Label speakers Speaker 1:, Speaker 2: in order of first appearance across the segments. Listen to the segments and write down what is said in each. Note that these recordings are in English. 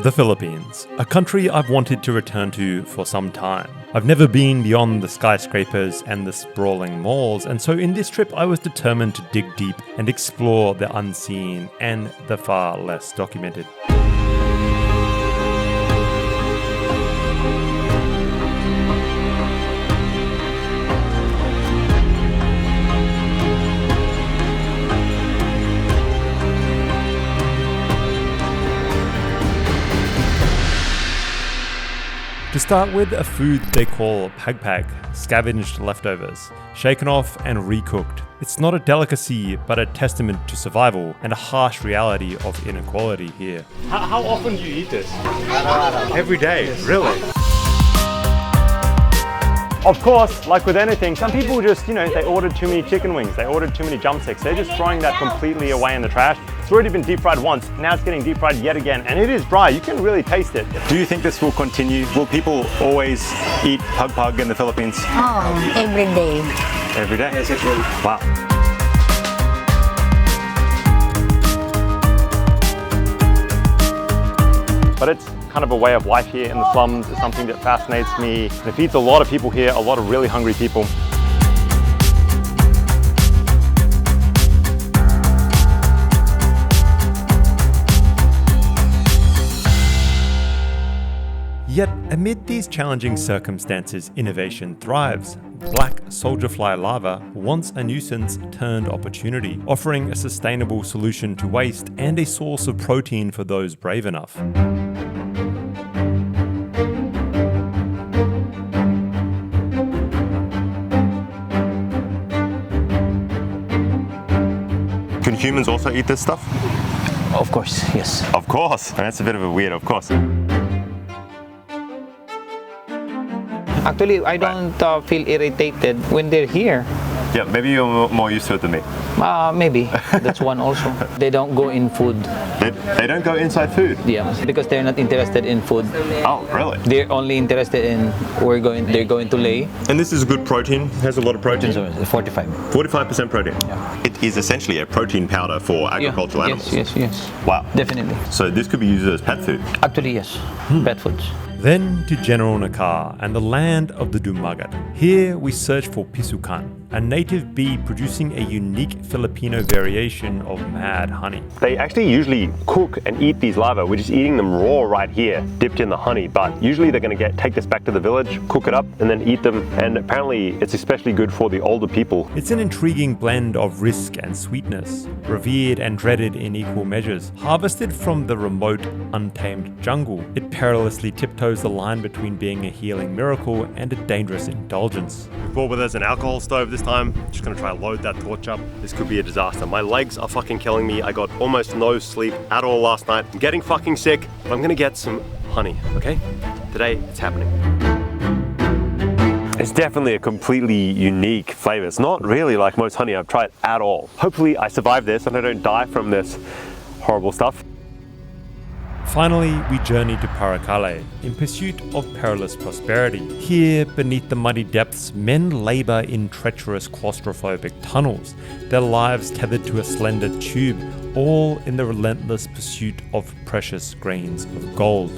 Speaker 1: The Philippines, a country I've wanted to return to for some time. I've never been beyond the skyscrapers and the sprawling malls, and so in this trip I was determined to dig deep and explore the unseen and the far less documented. To start with, a food they call pagpag, scavenged leftovers, shaken off and recooked. It's not a delicacy, but a testament to survival and a harsh reality of inequality here.
Speaker 2: How often do you eat this? Every day, really? Of course, like with anything, some people just, they ordered too many chicken wings, they ordered too many drumsticks, they're just throwing that completely away in the trash. It's already been deep fried once, now it's getting deep fried yet again, and it is dry, you can really taste it. Do you think this will continue? Will people always eat pagpag in the Philippines?
Speaker 3: Oh, every day.
Speaker 2: Every day? Yes, it will. Wow. But it's kind of a way of life here in the slums. It's something that fascinates me. It feeds a lot of people here, a lot of really hungry people.
Speaker 1: Yet, amid these challenging circumstances, innovation thrives. Black soldier fly larvae, once a nuisance, turned opportunity, offering a sustainable solution to waste and a source of protein for those brave enough.
Speaker 2: Can humans also eat this stuff?
Speaker 4: Of course, yes.
Speaker 2: Of course. And that's a bit of a weird, of course.
Speaker 4: Actually, I don't feel irritated when they're here.
Speaker 2: Yeah, maybe you're more used to it than me.
Speaker 4: Maybe. That's one also. They don't go in food.
Speaker 2: They don't go inside food?
Speaker 4: Yeah, because they're not interested in food.
Speaker 2: Oh, really?
Speaker 4: They're only interested in they're going to lay.
Speaker 2: And this is a good protein? Has a lot of protein?
Speaker 4: 45.
Speaker 2: 45% protein?
Speaker 4: Yeah.
Speaker 2: It is essentially a protein powder for agricultural animals?
Speaker 4: Yes.
Speaker 2: Wow.
Speaker 4: Definitely.
Speaker 2: So this could be used as pet food?
Speaker 4: Actually, yes. Pet foods.
Speaker 1: Then to General Nakar and the land of the Dumagat. Here we search for Pisukan, a native bee producing a unique Filipino variation of mad honey. They actually usually cook and eat these larvae. We're just eating them raw right here, dipped in the honey. But usually they're going to take this back to the village, cook it up, and then eat them. And apparently it's especially good for the older people. It's an intriguing blend of risk and sweetness, revered and dreaded in equal measures. Harvested from the remote, untamed jungle, it perilously tiptoes the line between being a healing miracle and a dangerous indulgence. We brought with us an alcohol stove this time. Just gonna try to load that torch up. This could be a disaster. My legs are fucking killing me. I got almost no sleep at all last night. I'm getting fucking sick, but I'm gonna get some honey, okay? Today, it's happening. It's definitely a completely unique flavor. It's not really like most honey I've tried at all. Hopefully I survive this and I don't die from this horrible stuff. Finally, we journey to Paracale in pursuit of perilous prosperity. Here, beneath the muddy depths, men labor in treacherous claustrophobic tunnels, their lives tethered to a slender tube, all in the relentless pursuit of precious grains of gold.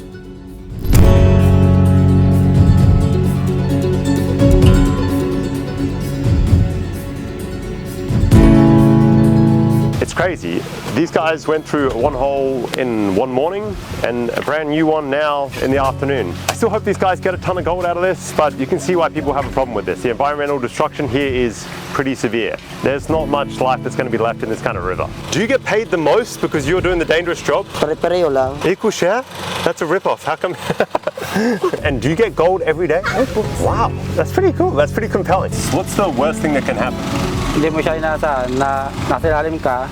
Speaker 1: It's crazy. These guys went through one hole in one morning and a brand new one now in the afternoon. I still hope these guys get a ton of gold out of this, but you can see why people have a problem with this. The environmental destruction here is pretty severe. There's not much life that's going to be left in this kind of river. Do you get paid the most because you're doing the dangerous job?
Speaker 3: Pare-pareho lang.
Speaker 2: Equal share? That's a rip-off. How come? And do you get gold every day? Wow, that's pretty cool. That's pretty compelling. What's the worst thing that can happen?
Speaker 5: Hindi mo siya inaasahan na nasa ilalim ka,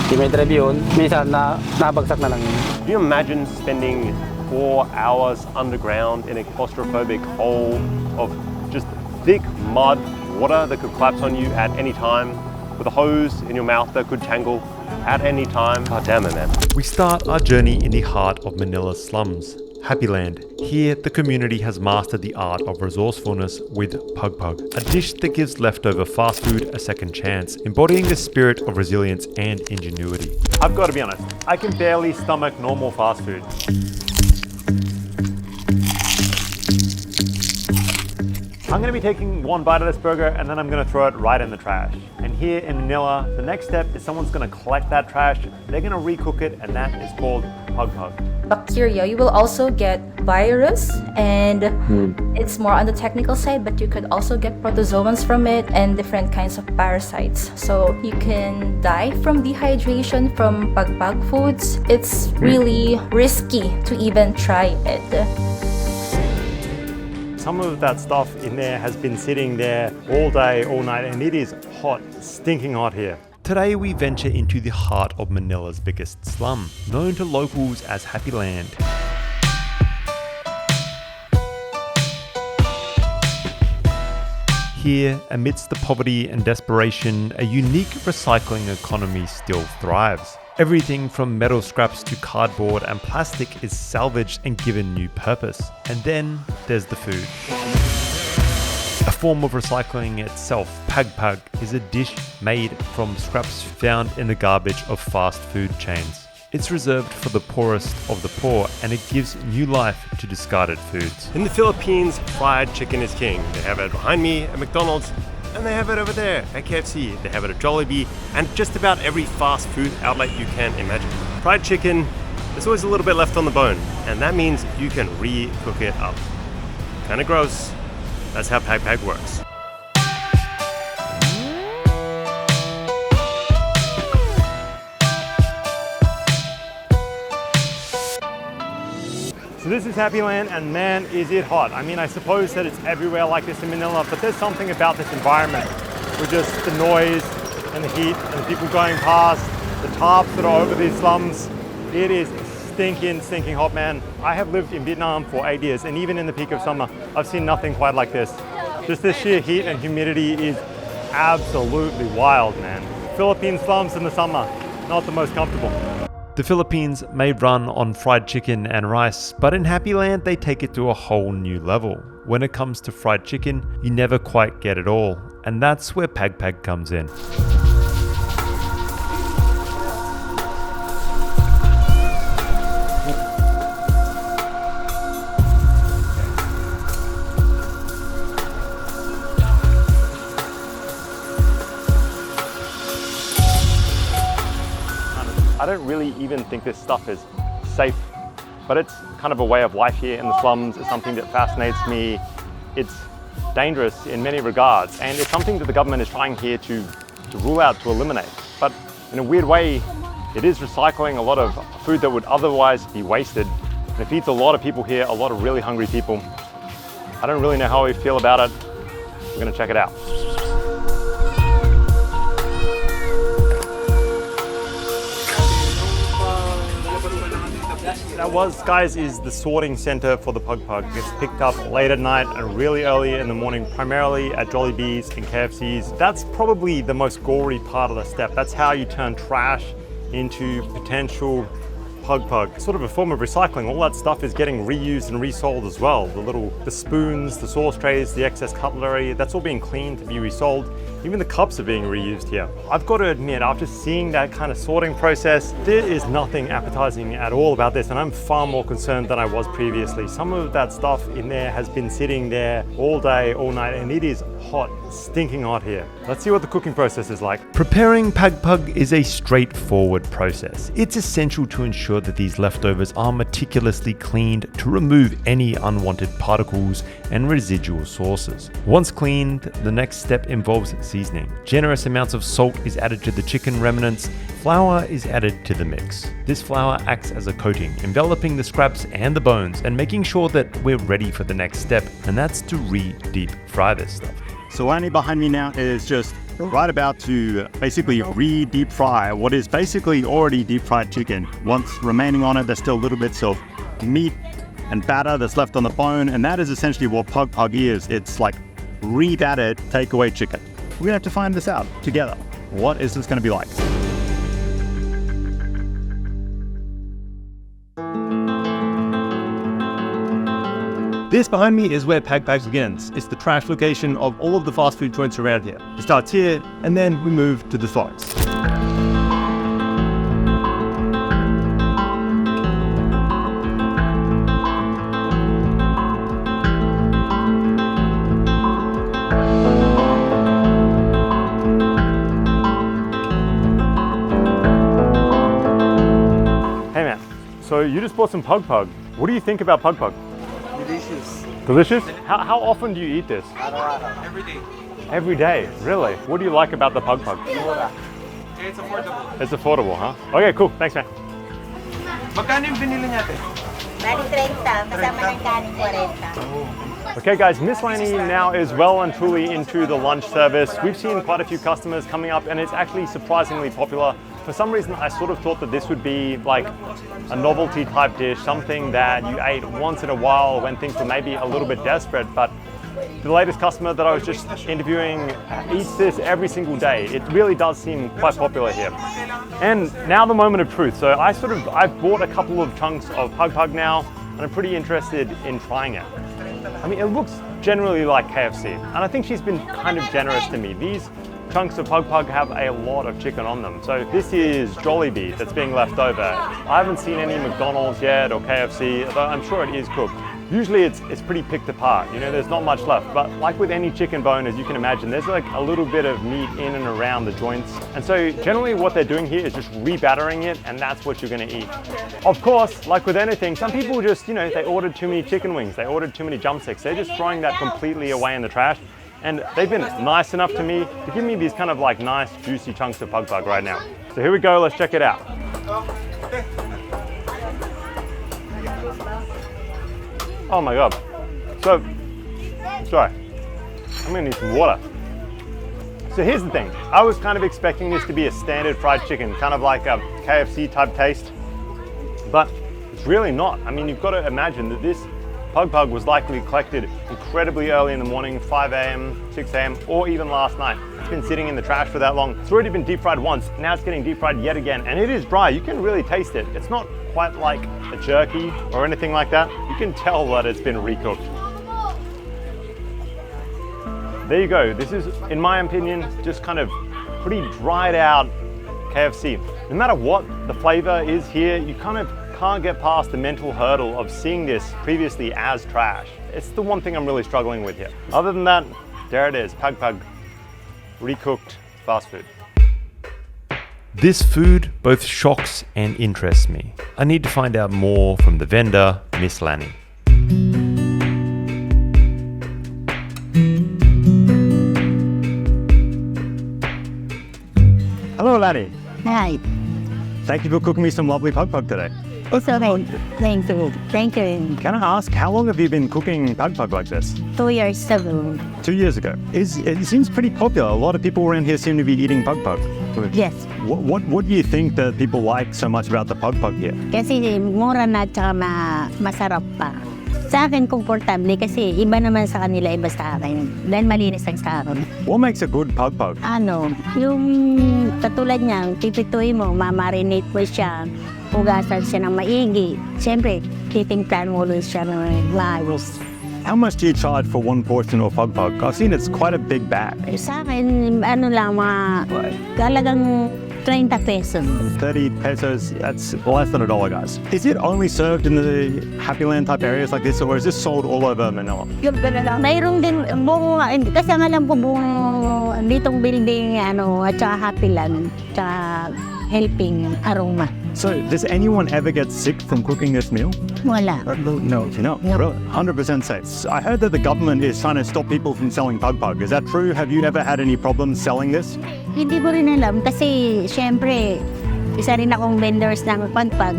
Speaker 5: hindi may drive yun, minsan nabagsak na lang yun.
Speaker 2: Can you imagine spending 4 hours underground in a claustrophobic hole of just thick mud, water that could collapse on you at any time, with a hose in your mouth that could tangle at any time? God damn it, man. We start our journey in the heart of Manila's slums. Happy Land. Here, the community has mastered the art of resourcefulness with Pagpag, a dish that gives leftover fast food a second chance, embodying the spirit of resilience and ingenuity. I've got to be honest, I can barely stomach normal fast food.
Speaker 1: I'm gonna be taking one bite of this burger and then I'm gonna throw it right in the trash. And here in Manila, the next step is someone's gonna collect that trash, they're gonna recook it, and that is called Pagpag.
Speaker 6: Bacteria, you will also get virus, and it's more on the technical side, but you could also get protozoans from it and different kinds of parasites. So you can die from dehydration from Pagpag foods. It's really risky to even try it.
Speaker 1: Some of that stuff in there has been sitting there all day, all night, and it is hot, stinking hot here. Today we venture into the heart of Manila's biggest slum, known to locals as Happy Land. Here, amidst the poverty and desperation, a unique recycling economy still thrives. Everything from metal scraps to cardboard and plastic is salvaged and given new purpose. And then there's the food. A form of recycling itself, Pagpag is a dish made from scraps found in the garbage of fast food chains. It's reserved for the poorest of the poor, and it gives new life to discarded foods.
Speaker 2: In the Philippines, fried chicken is king. They have it behind me at McDonald's, and they have it over there at KFC. They have it at Jollibee, and just about every fast food outlet you can imagine. Fried chicken, there's always a little bit left on the bone, and that means you can re-cook it up. Kinda gross. That's how Pagpag works.
Speaker 1: So this is Happy Land, and man, is it hot. I mean, I suppose that it's everywhere like this in Manila, but there's something about this environment with just the noise and the heat and the people going past, the tarps that are over these slums. It is stinking hot, man. I have lived in Vietnam for 8 years, and even in the peak of summer, I've seen nothing quite like this. Just the sheer heat and humidity is absolutely wild, man. Philippine slums in the summer, not the most comfortable. The Philippines may run on fried chicken and rice, but in Happy Land they take it to a whole new level. When it comes to fried chicken, you never quite get it all, and that's where Pagpag comes in.
Speaker 2: I don't really even think this stuff is safe, but it's kind of a way of life here in the slums. It's something that fascinates me. It's dangerous in many regards, and it's something that the government is trying here to rule out, to eliminate. But in a weird way, it is recycling a lot of food that would otherwise be wasted. And it feeds a lot of people here, a lot of really hungry people. I don't really know how we feel about it. We're gonna check it out.
Speaker 1: That was, guys, is the sorting center for the Pagpag. It's picked up late at night and really early in the morning, primarily at Jollibees and KFCs. That's probably the most gory part of the step. That's how you turn trash into potential Pagpag. Sort of a form of recycling. All that stuff is getting reused and resold as well. The spoons, the sauce trays, the excess cutlery, that's all being cleaned to be resold. Even the cups are being reused here. I've got to admit, after seeing that kind of sorting process, there is nothing appetizing at all about this, and I'm far more concerned than I was previously. Some of that stuff in there has been sitting there all day, all night, and it is hot, stinking hot here. Let's see what the cooking process is like. Preparing Pagpag is a straightforward process. It's essential to ensure that these leftovers are meticulously cleaned to remove any unwanted particles and residual sources. Once cleaned, the next step involves seasoning. Generous amounts of salt is added to the chicken remnants. Flour is added to the mix. This flour acts as a coating, enveloping the scraps and the bones and making sure that we're ready for the next step, and that's to re-deep fry this stuff.
Speaker 7: So Annie behind me now is just right about to basically re-deep fry what is basically already deep fried chicken. Once remaining on it, there's still little bits of meat and batter that's left on the bone, and that is essentially what Pagpag is. It's like re-battered takeaway chicken. We're gonna have to find this out together. What is this gonna be like?
Speaker 2: This behind me is where Pagpag begins. It's the trash location of all of the fast food joints around here. It starts here, and then we move to the forest.
Speaker 1: So you just bought some Pagpag. What do you think about Pagpag?
Speaker 5: Delicious.
Speaker 1: Delicious? How often do you eat this?
Speaker 5: Every day.
Speaker 1: Every day, really? What do you like about the Pagpag?
Speaker 5: It's affordable.
Speaker 1: It's affordable, huh? Okay, cool. Thanks, man.
Speaker 5: Magkano yung binili niya, te?
Speaker 3: Bali 30, kasama ng kanin 40.
Speaker 1: Okay guys, Miss Lanny now is well and truly into the lunch service. We've seen quite a few customers coming up and it's actually surprisingly popular. For some reason, I sort of thought that this would be like a novelty type dish, something that you ate once in a while when things were maybe a little bit desperate, but the latest customer that I was just interviewing eats this every single day. It really does seem quite popular here. And now the moment of truth. So I've bought a couple of chunks of Pagpag now and I'm pretty interested in trying it. I mean, it looks generally like KFC and I think she's been kind of generous to me. These chunks of Pagpag have a lot of chicken on them. So this is Jollibee that's being left over. I haven't seen any McDonald's yet or KFC, although I'm sure it is cooked. Usually it's pretty picked apart, you know, there's not much left. But like with any chicken bone, as you can imagine, there's like a little bit of meat in and around the joints. And so generally what they're doing here is just rebattering it and that's what you're gonna eat. Of course, like with anything, some people just, you know, they ordered too many chicken wings, they ordered too many drumsticks. They're just throwing that completely away in the trash. And they've been nice enough to me to give me these kind of like nice juicy chunks of Pagpag right now. So here we go, let's check it out. Oh my God. So, sorry, I'm gonna need some water. So here's the thing. I was kind of expecting this to be a standard fried chicken, kind of like a KFC type taste, but it's really not. I mean, you've got to imagine that this Pagpag was likely collected incredibly early in the morning, 5 a.m., 6 a.m., or even last night. It's been sitting in the trash for that long. It's already been deep fried once, now it's getting deep fried yet again, and it is dry. You can really taste it. It's not quite like a jerky or anything like that. You can tell that it's been recooked. There you go. This is, in my opinion, just kind of pretty dried out KFC. No matter what the flavor is here, you kind of can't get past the mental hurdle of seeing this previously as trash. It's the one thing I'm really struggling with here. Other than that, there it is, Pagpag, recooked fast food. This food both shocks and interests me. I need to find out more from the vendor, Miss Lanny. Hello, Lanny.
Speaker 3: Hi.
Speaker 1: Thank you for cooking me some lovely Pagpag today.
Speaker 3: It's okay. Thank you. Thank you.
Speaker 1: Can I ask, how long have you been cooking Pagpag like this?
Speaker 3: 2 years ago.
Speaker 1: 2 years ago. It seems pretty popular. A lot of people around here seem to be eating Pagpag.
Speaker 3: Yes.
Speaker 1: What do you think that people like so much about the Pagpag here?
Speaker 3: Kasi mura na at saka masarap pa. Sa akin, komportable kasi iba naman sa kanila, iba sa akin. Dahil malinis ang sa akin.
Speaker 1: What makes a good Pagpag?
Speaker 3: Yung katulad niya, pipituin mo, mamarinate mo siya, hugasan siya ng maigi. Siyempre, titingnan mo ulit siya ng maayos.
Speaker 1: How much do you charge for one portion of Pagpag? I've seen it's quite a big bag.
Speaker 3: Sa akin, talagang 30 pesos.
Speaker 1: 30 pesos, that's less than $1, guys. Is it only served in the Happy Land type areas like this, or is this sold all over Manila?
Speaker 3: Mayroong din buong, kasi ang alam ko buong ditong building, at saka Happy Land, at Helping Aroma.
Speaker 1: So, does anyone ever get sick from cooking this meal?
Speaker 3: Wala.
Speaker 1: No. Really? 100% safe. I heard that the government is trying to stop people from selling Pagpag. Is that true? Have you ever had any problems selling this?
Speaker 3: Hindi ko rin alam kasi syempre isa rin akong vendors ng Pagpag.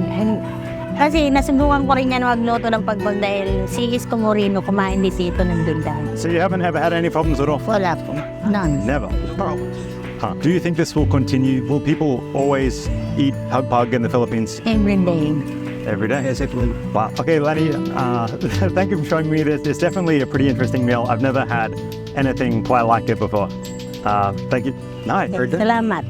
Speaker 3: Kasi nasubukan ko rin yan magluto ng Pagpag dahil si Isko Moreno kumain dito ng Duldan.
Speaker 1: So you haven't ever had any problems at all?
Speaker 3: Wala po. None.
Speaker 1: Never? Huh. Do you think this will continue? Will people always eat Pagpag in the Philippines?
Speaker 3: Every day.
Speaker 1: Every day? Yes, wow. Okay, Lanny, thank you for showing me this. It's definitely a pretty interesting meal. I've never had anything quite like it before. Thank you. Nice.
Speaker 3: Salamat.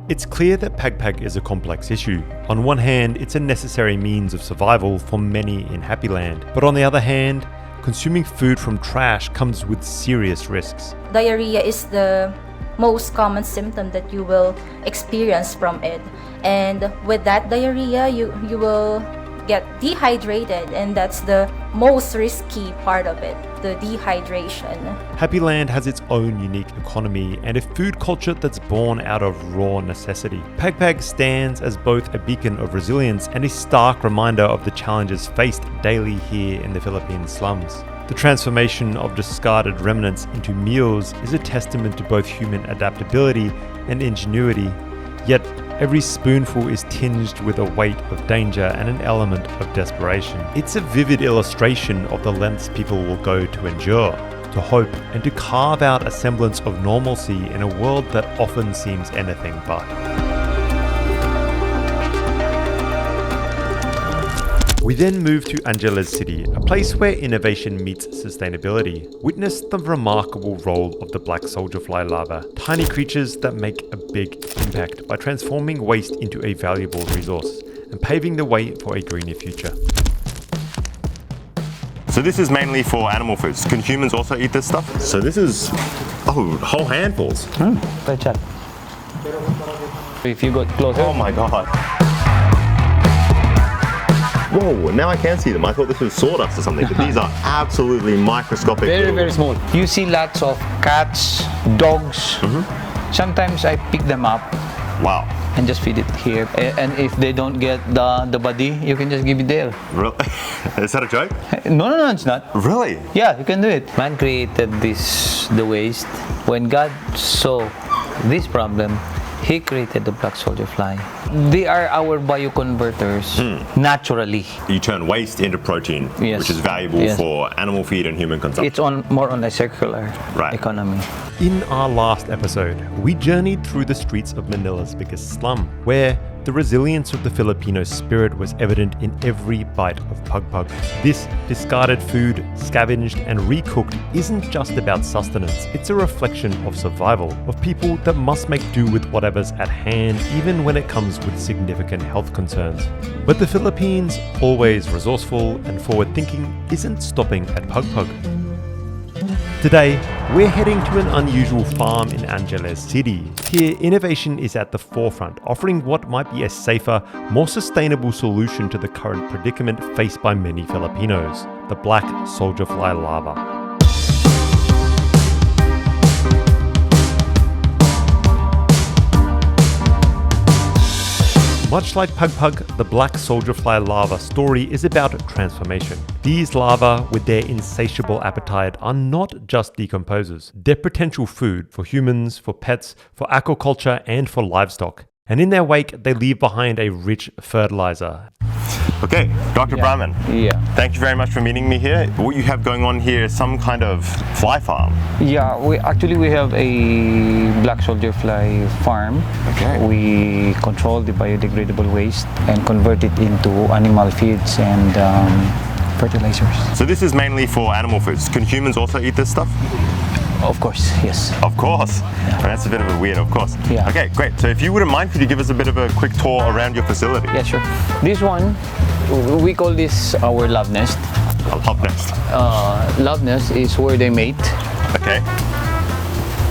Speaker 1: It's clear that Pagpag is a complex issue. On one hand, it's a necessary means of survival for many in Happy Land. But on the other hand, consuming food from trash comes with serious risks.
Speaker 6: Diarrhea is the most common symptom that you will experience from it. And with that diarrhea, you will get dehydrated, and that's the most risky part of it, the dehydration.
Speaker 1: Happy Land has its own unique economy and a food culture that's born out of raw necessity. Pagpag stands as both a beacon of resilience and a stark reminder of the challenges faced daily here in the Philippine slums. The transformation of discarded remnants into meals is a testament to both human adaptability and ingenuity, yet every spoonful is tinged with a weight of danger and an element of desperation. It's a vivid illustration of the lengths people will go to endure, to hope, and to carve out a semblance of normalcy in a world that often seems anything but. We then move to Angeles City, a place where innovation meets sustainability. Witness the remarkable role of the black soldier fly larvae, tiny creatures that make a big impact by transforming waste into a valuable resource and paving the way for a greener future.
Speaker 2: So this is mainly for animal foods. Can humans also eat this stuff? So this is, whole handfuls.
Speaker 4: If you got closer,
Speaker 2: Oh my God. Whoa, now I can see them. I thought this was sawdust or something, but these are absolutely microscopic.
Speaker 4: very, very small. You see lots of cats, dogs. Sometimes I pick them up
Speaker 2: Wow.
Speaker 4: and just feed it here. And if they don't get the body, you can just give it there.
Speaker 2: Really? Is that a joke?
Speaker 4: No, it's not.
Speaker 2: Really?
Speaker 4: Yeah, you can do it. Man created the waste. When God saw this problem, He created the black soldier fly. They are our bioconverters naturally.
Speaker 2: You turn waste into protein,
Speaker 4: Yes.
Speaker 2: which is valuable
Speaker 4: Yes.
Speaker 2: for animal feed and human consumption.
Speaker 4: It's more on a circular
Speaker 2: Right.
Speaker 4: economy.
Speaker 1: In our last episode, we journeyed through the streets of Manila's biggest slum, where the resilience of the Filipino spirit was evident in every bite of Pagpag. This discarded food, scavenged and recooked, isn't just about sustenance. It's a reflection of survival, of people that must make do with whatever's at hand, even when it comes with significant health concerns. But the Philippines, always resourceful and forward-thinking, isn't stopping at Pagpag. Today, we're heading to an unusual farm in Angeles City. Here, innovation is at the forefront, offering what might be a safer, more sustainable solution to the current predicament faced by many Filipinos, the black soldier fly larva. Much like Pagpag, the black soldier fly larva story is about transformation. These larvae, with their insatiable appetite, are not just decomposers. They're potential food for humans, for pets, for aquaculture, and for livestock. And in their wake, they leave behind a rich fertilizer.
Speaker 2: Okay, Dr. Brahman,
Speaker 4: Yeah.
Speaker 2: thank you very much for meeting me here. What you have going on here is some kind of fly farm.
Speaker 4: Yeah, we have a black soldier fly farm.
Speaker 2: Okay.
Speaker 4: We control the biodegradable waste and convert it into animal feeds and fertilizers.
Speaker 2: So this is mainly for animal foods. Can humans also eat this stuff?
Speaker 4: Of course, yes.
Speaker 2: Of course. That's a bit of a weird, of course.
Speaker 4: Yeah.
Speaker 2: Okay, great. So if you wouldn't mind, could you give us a bit of a quick tour around your facility?
Speaker 4: Yeah, sure. This one, we call this our love nest.
Speaker 2: A love nest.
Speaker 4: Love nest is where they mate.
Speaker 2: Okay.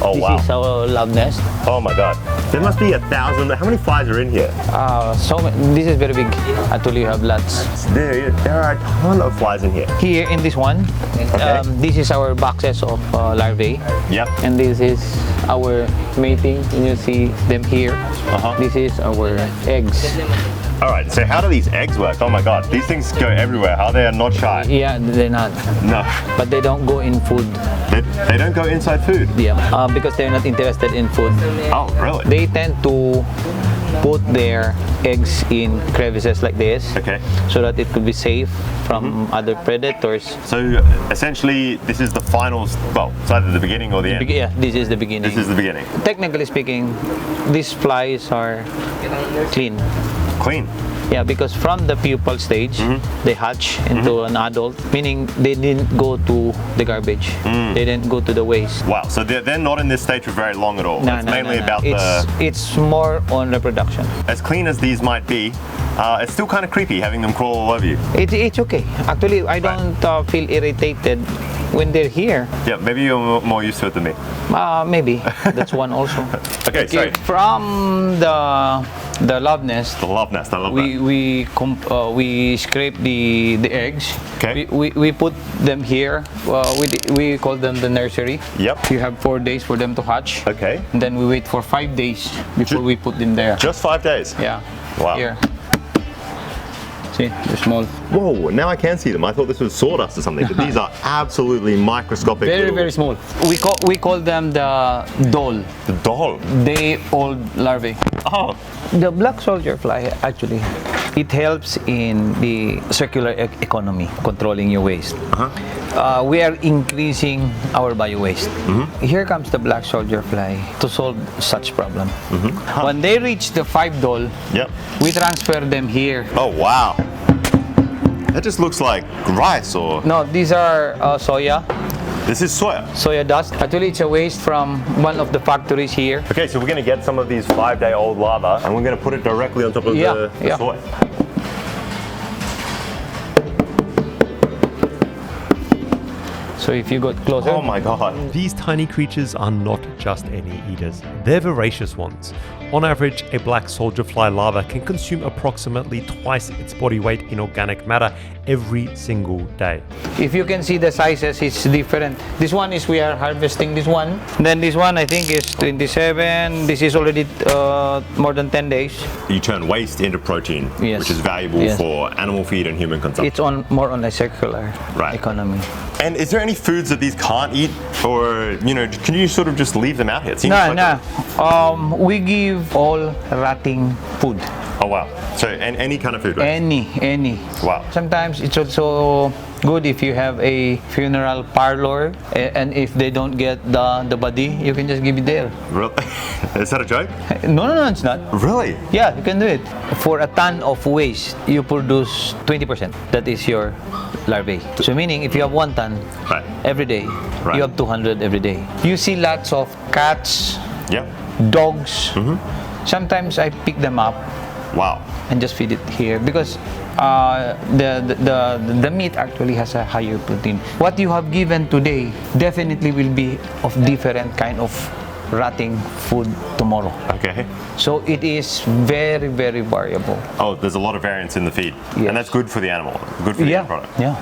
Speaker 2: Oh,
Speaker 4: This
Speaker 2: wow.
Speaker 4: is our love nest.
Speaker 2: Oh my God. There must be 1,000. How many flies are in here?
Speaker 4: This is very big. Actually, you have lots.
Speaker 2: There are a ton of flies in here.
Speaker 4: Here in this one,
Speaker 2: Okay.
Speaker 4: this is our boxes of larvae.
Speaker 2: Yep.
Speaker 4: And this is our mating. And you see them here. This is our eggs.
Speaker 2: All right. So how do these eggs work? Oh my God. These things go everywhere. How they are not shy?
Speaker 4: Yeah, they're not.
Speaker 2: No.
Speaker 4: But they don't go in food.
Speaker 2: They don't go inside food.
Speaker 4: Yeah, because they're not interested in food.
Speaker 2: Oh, really?
Speaker 4: They tend to put their eggs in crevices like this.
Speaker 2: Okay.
Speaker 4: So that it could be safe from other predators.
Speaker 2: So essentially, this is the final. Well, it's either the beginning or the end.
Speaker 4: Yeah, this is the beginning.
Speaker 2: This is the beginning.
Speaker 4: Technically speaking, these flies are clean.
Speaker 2: Clean.
Speaker 4: Yeah, because from the pupal stage, they hatch into an adult, meaning they didn't go to the garbage. They didn't go to the waste.
Speaker 2: Wow. So they're not in this stage for very long at all.
Speaker 4: No,
Speaker 2: it's
Speaker 4: no,
Speaker 2: mainly
Speaker 4: no, no.
Speaker 2: about
Speaker 4: It's more on reproduction.
Speaker 2: as clean as these might be. It's still kind of creepy having them crawl all over you.
Speaker 4: It's okay. Actually, I don't feel irritated when they're here.
Speaker 2: Yeah, maybe you're more used to it than me.
Speaker 4: Maybe that's one also.
Speaker 2: Okay, sorry.
Speaker 4: From the the love nest.
Speaker 1: The love nest, I love
Speaker 4: We scrape the eggs.
Speaker 1: Okay.
Speaker 4: We put them here. We call them the nursery.
Speaker 1: Yep.
Speaker 4: You have 4 days for them to hatch.
Speaker 1: Okay.
Speaker 4: And then we wait for 5 days before we put them there.
Speaker 1: Just 5 days?
Speaker 4: Yeah.
Speaker 1: Wow.
Speaker 4: Here. See, they're small.
Speaker 1: Whoa, now I can see them. I thought this was sawdust or something, but these are absolutely microscopic.
Speaker 4: Very small. We call them the doll.
Speaker 1: The doll?
Speaker 4: Day-old larvae.
Speaker 1: Oh.
Speaker 4: The black soldier fly, actually, it helps in the circular economy, controlling your waste. We are increasing our bio-waste. Here comes the black soldier fly to solve such problem. When they reach the 5 doll,
Speaker 1: Yep.
Speaker 4: we transfer them here.
Speaker 1: Oh, wow. That just looks like rice or...
Speaker 4: No, these are soya.
Speaker 1: This is soya
Speaker 4: Dust. Actually, it's a waste from one of the factories here.
Speaker 1: Okay, so we're going to get some of these 5-day-old larvae and we're going to put it directly on top of the soy.
Speaker 4: So if you got closer...
Speaker 1: Oh my god.
Speaker 8: These tiny creatures are not just any eaters, they're voracious ones. On average, a black soldier fly larva can consume approximately twice its body weight in organic matter every single day.
Speaker 4: If you can see the sizes, it's different. This one is we are harvesting this one. Then this one I think is 27. This is already more than 10 days.
Speaker 1: You turn waste into protein,
Speaker 4: Yes.
Speaker 1: which is valuable
Speaker 4: Yes.
Speaker 1: for animal feed and human consumption.
Speaker 4: It's more on a circular economy.
Speaker 1: And is there any foods that these can't eat, or can you sort of just leave them out here? It seems
Speaker 4: No. We give all rotting food.
Speaker 1: Oh wow! So any kind of food, right?
Speaker 4: Any.
Speaker 1: Wow.
Speaker 4: Sometimes it's also good if you have a funeral parlor, and if they don't get the body, you can just give it there.
Speaker 1: Really? Is that a joke?
Speaker 4: No, it's not.
Speaker 1: Really?
Speaker 4: Yeah, you can do it. For a ton of waste, you produce 20%. That is your larvae. So meaning, if you have 1 ton every day, you have 200 every day. You see lots of cats, dogs. Sometimes I pick them up.
Speaker 1: Wow.
Speaker 4: And just feed it here because the meat actually has a higher protein. What you have given today definitely will be of different kind of rotting food tomorrow.
Speaker 1: Okay.
Speaker 4: So it is very, very variable.
Speaker 1: Oh, there's a lot of variance in the feed.
Speaker 4: Yes.
Speaker 1: And that's good for the animal, good for the end product.
Speaker 4: Yeah.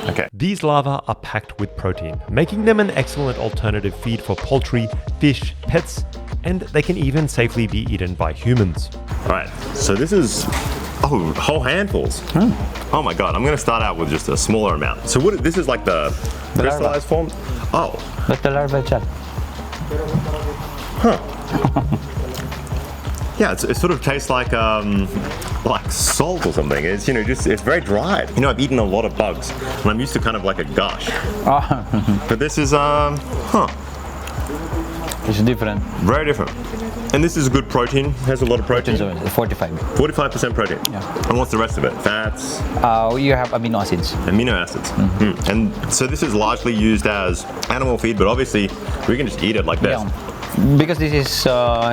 Speaker 1: Okay.
Speaker 8: These larvae are packed with protein, making them an excellent alternative feed for poultry, fish, pets, and they can even safely be eaten by humans.
Speaker 1: Right. So this is whole handfuls. Oh my god! I'm going to start out with just a smaller amount. So this is like the crystallized form. Oh.
Speaker 4: But the larva itself.
Speaker 1: Yeah, it sort of tastes like salt or something. It's it's very dry. I've eaten a lot of bugs, and I'm used to kind of like a gush. But this is
Speaker 4: It's different.
Speaker 1: Very different. And this is a good protein. Has a lot of protein.
Speaker 4: 45.
Speaker 1: 45% protein.
Speaker 4: Yeah.
Speaker 1: And what's the rest of it? Fats?
Speaker 4: You have amino acids.
Speaker 1: Amino acids. And so this is largely used as animal feed, but obviously we can just eat it like this.
Speaker 4: Yeah. Because this is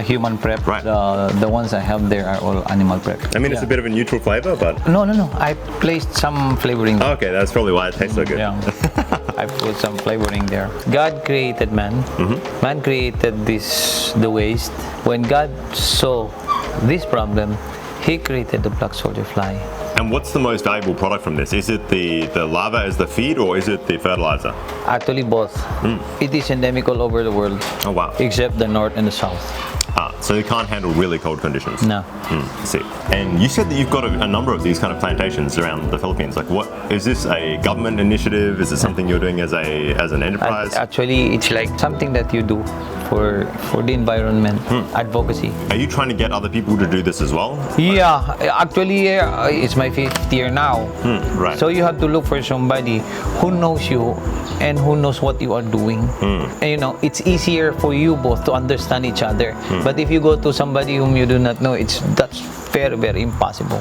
Speaker 4: human prep.
Speaker 1: Right.
Speaker 4: The ones I have there are all animal prep.
Speaker 1: I mean, it's a bit of a neutral flavor, but...
Speaker 4: No. I placed some flavoring.
Speaker 1: Okay, that's probably why it tastes so good.
Speaker 4: Yeah. I put some flavoring there. God created man. Man created the waste. When God saw this problem, He created the black soldier fly.
Speaker 1: And what's the most valuable product from this? Is it the larva as the feed, or is it the fertilizer?
Speaker 4: Actually, both. It is endemic all over the world.
Speaker 1: Oh wow!
Speaker 4: Except the north and the south.
Speaker 1: So they can't handle really cold conditions.
Speaker 4: No.
Speaker 1: I see. And you said that you've got a number of these kind of plantations around the Philippines. Like, what is this a government initiative? Is it something you're doing as an enterprise?
Speaker 4: Actually, it's like something that you do for the environment, advocacy.
Speaker 1: Are you trying to get other people to do this as well?
Speaker 4: Yeah, actually, it's my 5th year now.
Speaker 1: Right.
Speaker 4: So you have to look for somebody who knows you and who knows what you are doing. And it's easier for you both to understand each other. But if you go to somebody whom you do not know, that's very, very impossible.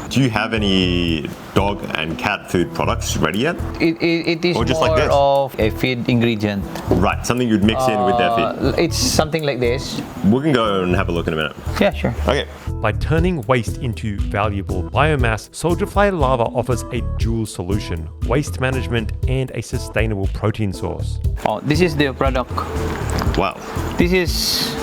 Speaker 1: Do you have any dog and cat food products ready yet?
Speaker 4: It is
Speaker 1: or just
Speaker 4: more
Speaker 1: like this?
Speaker 4: of a feed ingredient.
Speaker 1: Right, something you'd mix in with their feed.
Speaker 4: It's something like this.
Speaker 1: We can go and have a look in a minute.
Speaker 4: Yeah, sure.
Speaker 1: Okay.
Speaker 8: By turning waste into valuable biomass, soldier fly larva offers a dual solution: waste management and a sustainable protein source.
Speaker 4: This is the product.
Speaker 1: Wow.
Speaker 4: This is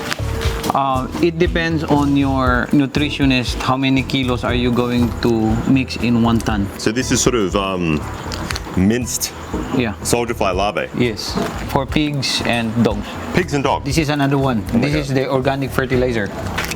Speaker 4: It depends on your nutritionist. How many kilos are you going to mix in 1 ton?
Speaker 2: So this is sort of minced
Speaker 4: Yeah.
Speaker 2: soldier fly larvae.
Speaker 4: Yes. For pigs and dogs.
Speaker 2: Pigs and dogs.
Speaker 4: This is another one. This is the organic fertilizer.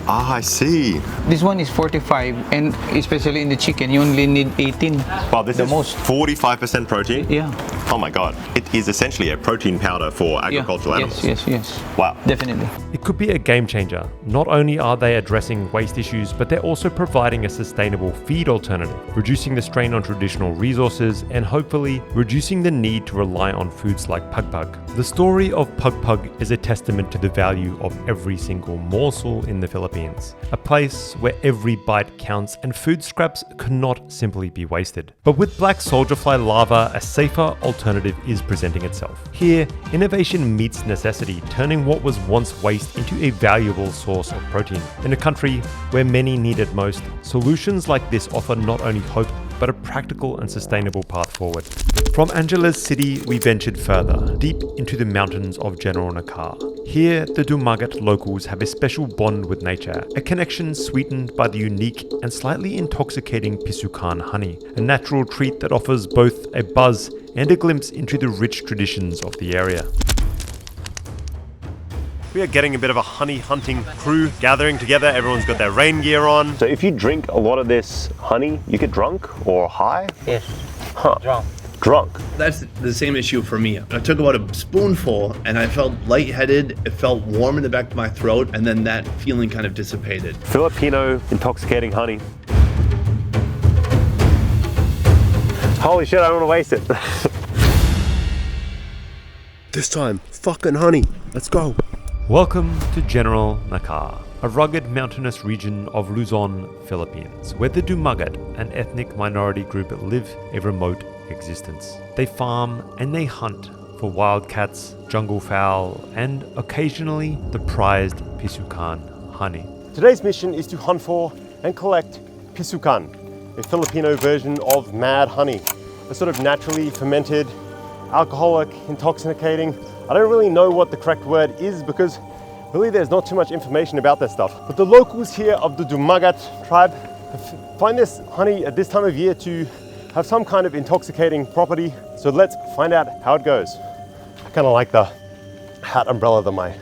Speaker 2: Ah, I see.
Speaker 4: This one is 45, and especially in the chicken, you only need 18.
Speaker 2: Wow, this
Speaker 4: The
Speaker 2: is
Speaker 4: most.
Speaker 2: 45% protein?
Speaker 4: Yeah.
Speaker 2: Oh my god. It is essentially a protein powder for agricultural animals.
Speaker 4: Yes.
Speaker 2: Wow.
Speaker 4: Definitely.
Speaker 8: It could be a game changer. Not only are they addressing waste issues, but they're also providing a sustainable feed alternative, reducing the strain on traditional resources and hopefully reducing the need to rely on foods like Pagpag. The story of Pagpag is a testament to the value of every single morsel in the Philippines, a place where every bite counts and food scraps cannot simply be wasted. But with black soldier fly larva, a safer alternative is presenting itself. Here, innovation meets necessity, turning what was once waste into a valuable source of protein. In a country where many need it most, solutions like this offer not only hope, but a practical and sustainable path forward. From Angeles City, we ventured further, deep into the mountains of General Nakar. Here, the Dumagat locals have a special bond with nature, a connection sweetened by the unique and slightly intoxicating Pisukan honey, a natural treat that offers both a buzz and a glimpse into the rich traditions of the area.
Speaker 1: We are getting a bit of a honey hunting crew gathering together. Everyone's got their rain gear on.
Speaker 2: So if you drink a lot of this honey, you get drunk or high?
Speaker 4: Yes.
Speaker 2: Huh. Drunk.
Speaker 9: That's the same issue for me. I took about a spoonful and I felt lightheaded. It felt warm in the back of my throat, and then that feeling kind of dissipated.
Speaker 2: Filipino intoxicating honey. Holy shit, I don't want to waste it.
Speaker 9: This time, fucking honey. Let's go.
Speaker 8: Welcome to General Nakar, a rugged mountainous region of Luzon, Philippines, where the Dumagat, an ethnic minority group, live a remote existence. They farm and they hunt for wildcats, jungle fowl, and occasionally the prized Pisukan honey.
Speaker 1: Today's mission is to hunt for and collect Pisukan, a Filipino version of mad honey, a sort of naturally fermented, alcoholic, intoxicating. I don't really know what the correct word is because really there's not too much information about that stuff. But the locals here of the Dumagat tribe find this honey at this time of year to have some kind of intoxicating property. So let's find out how it goes. I kind of like the hat umbrella that my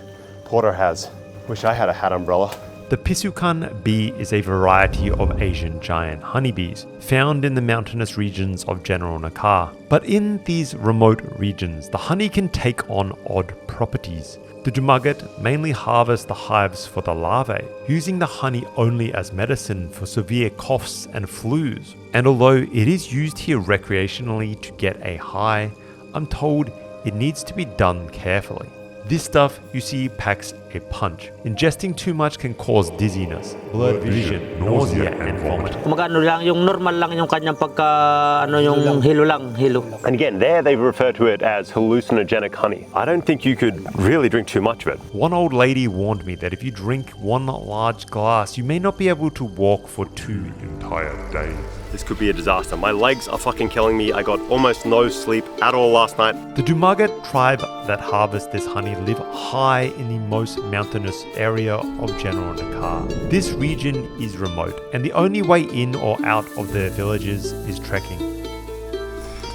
Speaker 1: porter has. Wish I had a hat umbrella.
Speaker 8: The Pisukan bee is a variety of Asian giant honeybees found in the mountainous regions of General Nakar. But in these remote regions, the honey can take on odd properties. The Dumagat mainly harvest the hives for the larvae, using the honey only as medicine for severe coughs and flus. And although it is used here recreationally to get a high, I'm told it needs to be done carefully. This stuff, you see, packs a punch. Ingesting too much can cause dizziness, blurred vision, nausea, and vomit.
Speaker 10: Magano lang, yung normal lang yung kanyang pagka, yung hilo lang, hilo.
Speaker 2: And again, there they refer to it as hallucinogenic honey. I don't think you could really drink too much of it.
Speaker 8: One old lady warned me that if you drink one large glass, you may not be able to walk for 2 entire days.
Speaker 1: This could be a disaster. My legs are fucking killing me. I got almost no sleep at all last night.
Speaker 8: The Dumagat tribe that harvest this honey live high in the most mountainous area of General Nakar. This region is remote, and the only way in or out of their villages is trekking.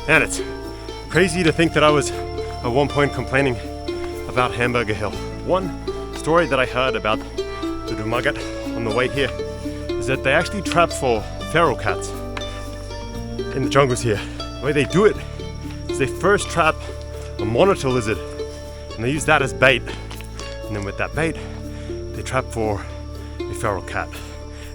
Speaker 1: And it's crazy to think that I was at one point complaining about Hamburger Hill. One story that I heard about the Dumagat on the way here is that they actually trap for feral cats in the jungles here. The way they do it is they first trap a monitor lizard and they use that as bait. And then with that bait, they trap for a feral cat.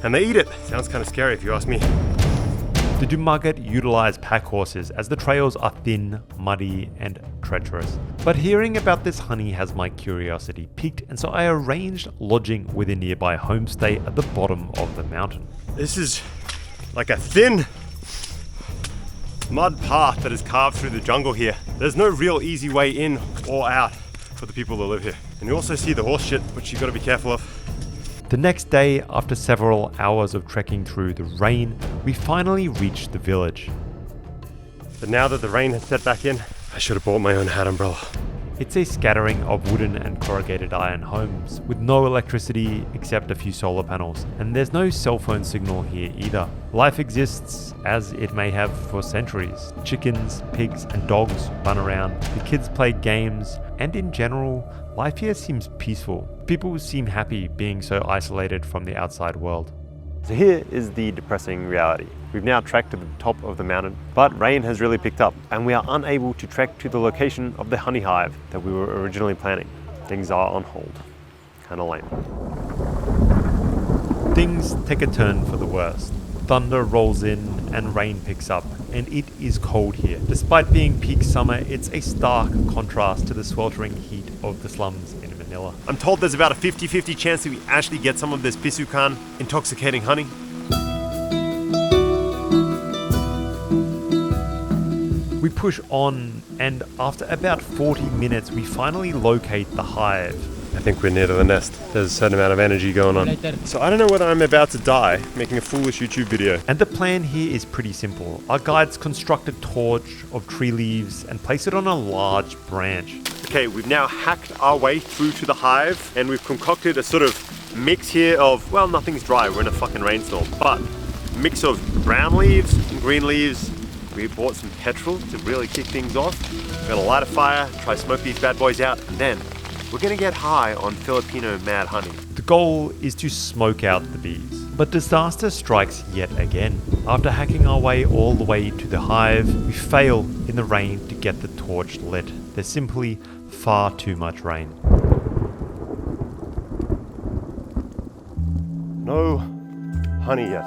Speaker 1: And they eat it. Sounds kind of scary if you ask me.
Speaker 8: The Dumagat utilize pack horses as the trails are thin, muddy, and treacherous. But hearing about this honey has my curiosity piqued, and so I arranged lodging with a nearby homestay at the bottom of the mountain.
Speaker 1: This is like a thin mud path that is carved through the jungle here. There's no real easy way in or out for the people that live here. And you also see the horse shit, which you gotta be careful of.
Speaker 8: The next day, after several hours of trekking through the rain, we finally reached the village.
Speaker 1: But now that the rain has set back in, I should have bought my own hat umbrella.
Speaker 8: It's a scattering of wooden and corrugated iron homes with no electricity except a few solar panels, and there's no cell phone signal here either. Life exists as it may have for centuries. Chickens, pigs and dogs run around, the kids play games, and in general, life here seems peaceful. People seem happy being so isolated from the outside world.
Speaker 2: So here is the depressing reality. We've now trekked to the top of the mountain, but rain has really picked up and we are unable to trek to the location of the honey hive that we were originally planning. Things are on hold. Kinda lame.
Speaker 8: Things take a turn for the worst. Thunder rolls in and rain picks up, and it is cold here. Despite being peak summer, it's a stark contrast to the sweltering heat of the slums in Manila.
Speaker 2: I'm told there's about a 50-50 chance that we actually get some of this Pisukan intoxicating honey.
Speaker 8: We push on, and after about 40 minutes, we finally locate the hive.
Speaker 2: I think we're near to the nest. There's a certain amount of energy going on. So I don't know whether I'm about to die making a foolish YouTube video.
Speaker 8: And the plan here is pretty simple. Our guides construct a torch of tree leaves and place it on a large branch.
Speaker 2: Okay, we've now hacked our way through to the hive and we've concocted a sort of mix here of, well, nothing's dry, we're in a fucking rainstorm, but a mix of brown leaves and green leaves. We bought some petrol to really kick things off. We're gonna light a fire, try to smoke these bad boys out, and then we're gonna get high on Filipino mad honey.
Speaker 8: The goal is to smoke out the bees. But disaster strikes yet again. After hacking our way all the way to the hive, we fail in the rain to get the torch lit. There's simply far too much rain.
Speaker 2: No honey yet.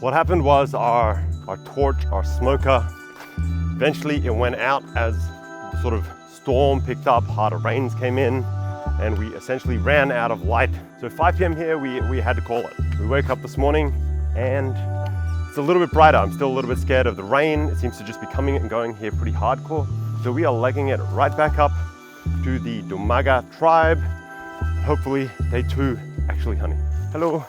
Speaker 2: What happened was our torch, our smoker, eventually it went out as the sort of storm picked up, harder rains came in, and we essentially ran out of light. So 5 p.m. here, we had to call it. We woke up this morning and it's a little bit brighter. I'm still a little bit scared of the rain. It seems to just be coming and going here pretty hardcore. So we are legging it right back up to the Dumaga tribe. Hopefully they too actually honey. Hello,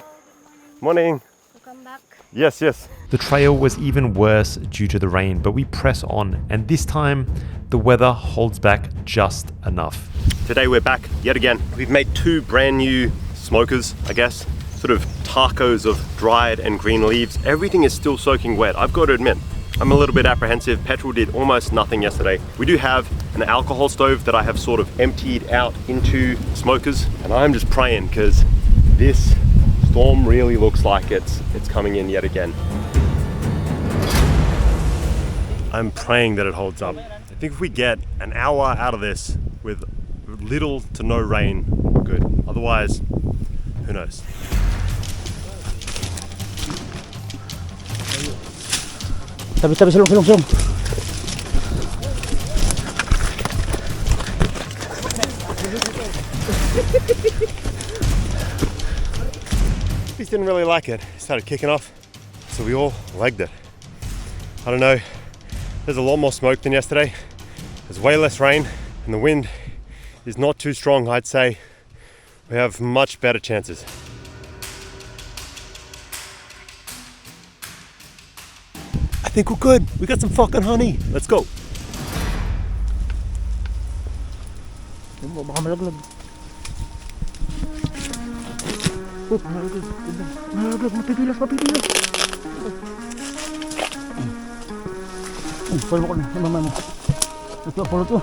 Speaker 2: morning.
Speaker 3: Welcome back.
Speaker 2: Yes, yes.
Speaker 8: The trail was even worse due to the rain, but we press on, and this time the weather holds back just enough.
Speaker 2: Today we're back yet again. We've made 2 brand new smokers, I guess, sort of tacos of dried and green leaves. Everything is still soaking wet. I've got to admit, I'm a little bit apprehensive. Petrol did almost nothing yesterday. We do have an alcohol stove that I have sort of emptied out into smokers, and I'm just praying because this storm really looks like it's coming in yet again. I'm praying that it holds up. I think if we get an hour out of this with little to no rain, we're good. Otherwise, who knows?
Speaker 5: Tabi-tabi, sulong.
Speaker 2: Bees didn't really like it. It started kicking off, so we all legged it. I don't know. There's a lot more smoke than yesterday. There's way less rain and the wind is not too strong. I'd say we have much better chances. I think we're good. We got some fucking honey. Let's go.
Speaker 5: Baka malaglag. Malaglag, mapipilas. Pwede mo ko na, mama mo. Ito, polo to.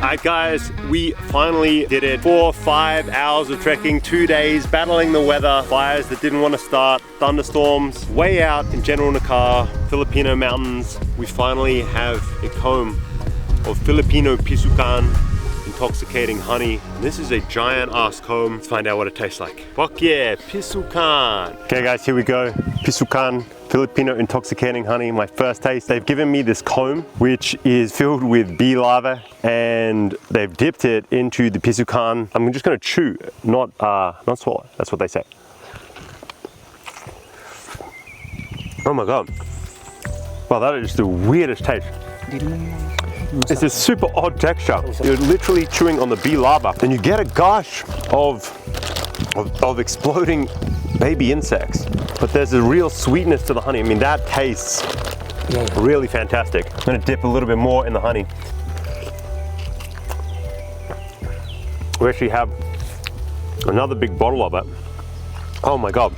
Speaker 2: Alright guys, we finally did it. 4 or 5 hours of trekking, 2 days, battling the weather, fires that didn't want to start, thunderstorms, way out in General Nakar, Filipino mountains. We finally have a comb of Filipino Pisukan intoxicating honey. And this is a giant ass comb. Let's find out what it tastes like. Fuck yeah, Pisukan. Okay guys, here we go. Pisukan, Filipino intoxicating honey, my first taste. They've given me this comb, which is filled with bee larvae, and they've dipped it into the Pisukan. I'm just gonna chew, not swallow. That's what they say. Oh my God. Wow, that is the weirdest taste. It's this super odd texture. You're literally chewing on the bee larva, and you get a gush of exploding baby insects. But there's a real sweetness to the honey. I mean, that tastes really fantastic. I'm gonna dip a little bit more in the honey. We actually have another big bottle of it. Oh my God,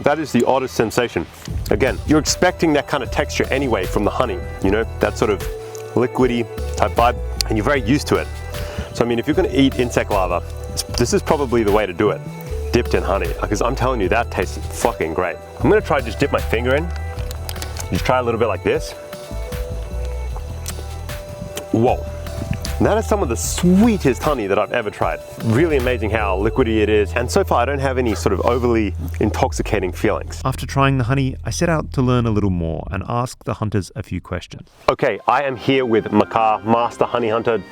Speaker 2: that is the oddest sensation. Again, you're expecting that kind of texture anyway from the honey, you know, that sort of liquidy type vibe, and you're very used to it. So I mean, if you're gonna eat insect larva, this is probably the way to do it, dipped in honey, because I'm telling you, that tastes fucking great. I'm gonna try to just dip my finger in, just try a little bit like this. Whoa. That is some of the sweetest honey that I've ever tried. Really amazing how liquidy it is, and so far I don't have any sort of overly intoxicating feelings.
Speaker 8: After trying the honey, I set out to learn a little more and ask the hunters a few questions.
Speaker 2: Okay, I am here with Makar, Master Honey Hunter.